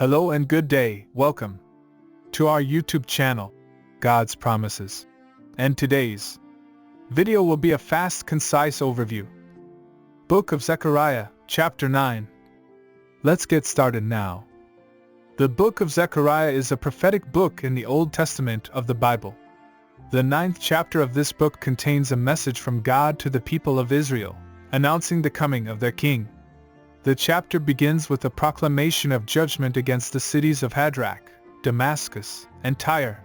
Hello and good day, welcome to our YouTube channel, God's Promises. And today's video will be a fast, concise overview. Book of Zechariah, chapter 9. Let's get started now. The Book of Zechariah is a prophetic book in the Old Testament of the Bible. The 9th chapter of this book contains a message from God to the people of Israel, announcing the coming of their king. The chapter begins with a proclamation of judgment against the cities of Hadrach, Damascus, and Tyre.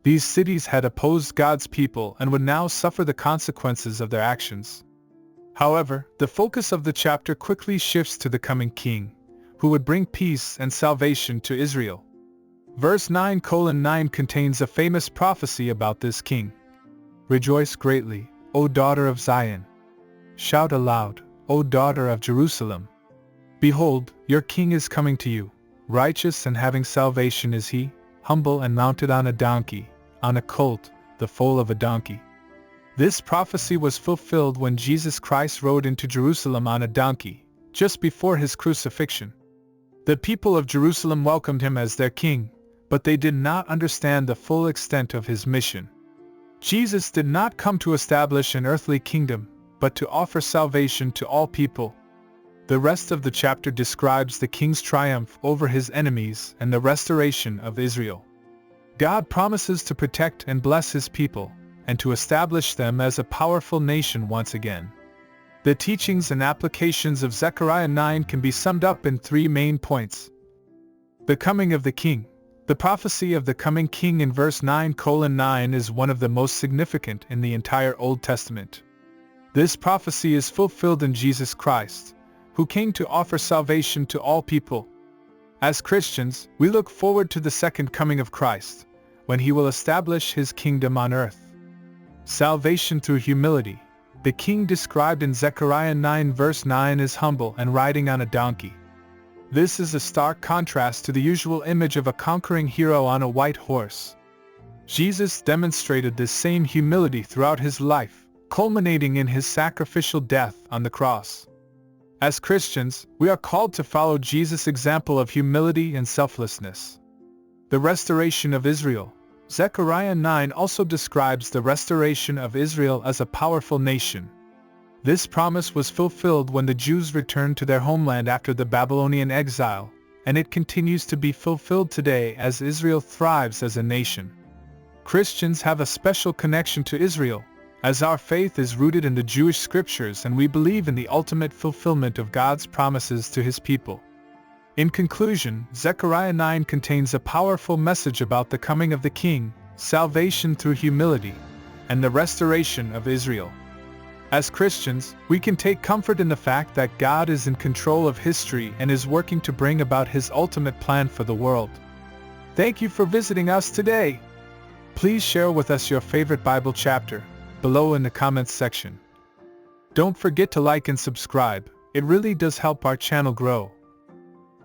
These cities had opposed God's people and would now suffer the consequences of their actions. However, the focus of the chapter quickly shifts to the coming king, who would bring peace and salvation to Israel. Verse 9:9 contains a famous prophecy about this king. Rejoice greatly, O daughter of Zion. Shout aloud, O daughter of Jerusalem. Behold, your king is coming to you. Righteous and having salvation is he, humble and mounted on a donkey, on a colt, the foal of a donkey. This prophecy was fulfilled when Jesus Christ rode into Jerusalem on a donkey, just before his crucifixion. The people of Jerusalem welcomed him as their king, but they did not understand the full extent of his mission. Jesus did not come to establish an earthly kingdom, but to offer salvation to all people. The rest of the chapter describes the king's triumph over his enemies and the restoration of Israel. God promises to protect and bless his people, and to establish them as a powerful nation once again. The teachings and applications of Zechariah 9 can be summed up in 3 main points. The coming of the king. The prophecy of the coming king in verse 9:9 is one of the most significant in the entire Old Testament. This prophecy is fulfilled in Jesus Christ, who came to offer salvation to all people. As Christians, we look forward to the second coming of Christ, when he will establish his kingdom on earth. Salvation through humility. The king described in Zechariah 9 verse 9 is humble and riding on a donkey. This is a stark contrast to the usual image of a conquering hero on a white horse. Jesus demonstrated this same humility throughout his life, culminating in his sacrificial death on the cross. As Christians, we are called to follow Jesus' example of humility and selflessness. The restoration of Israel. Zechariah 9 also describes the restoration of Israel as a powerful nation. This promise was fulfilled when the Jews returned to their homeland after the Babylonian exile, and it continues to be fulfilled today as Israel thrives as a nation. Christians have a special connection to Israel, as our faith is rooted in the Jewish scriptures and we believe in the ultimate fulfillment of God's promises to his people. In conclusion, Zechariah 9 contains a powerful message about the coming of the king, salvation through humility, and the restoration of Israel. As Christians, we can take comfort in the fact that God is in control of history and is working to bring about his ultimate plan for the world. Thank you for visiting us today. Please share with us your favorite Bible chapter below in the comments section. Don't forget to like and subscribe, it really does help our channel grow.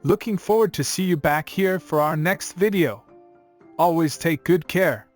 Looking forward to see you back here for our next video. Always take good care.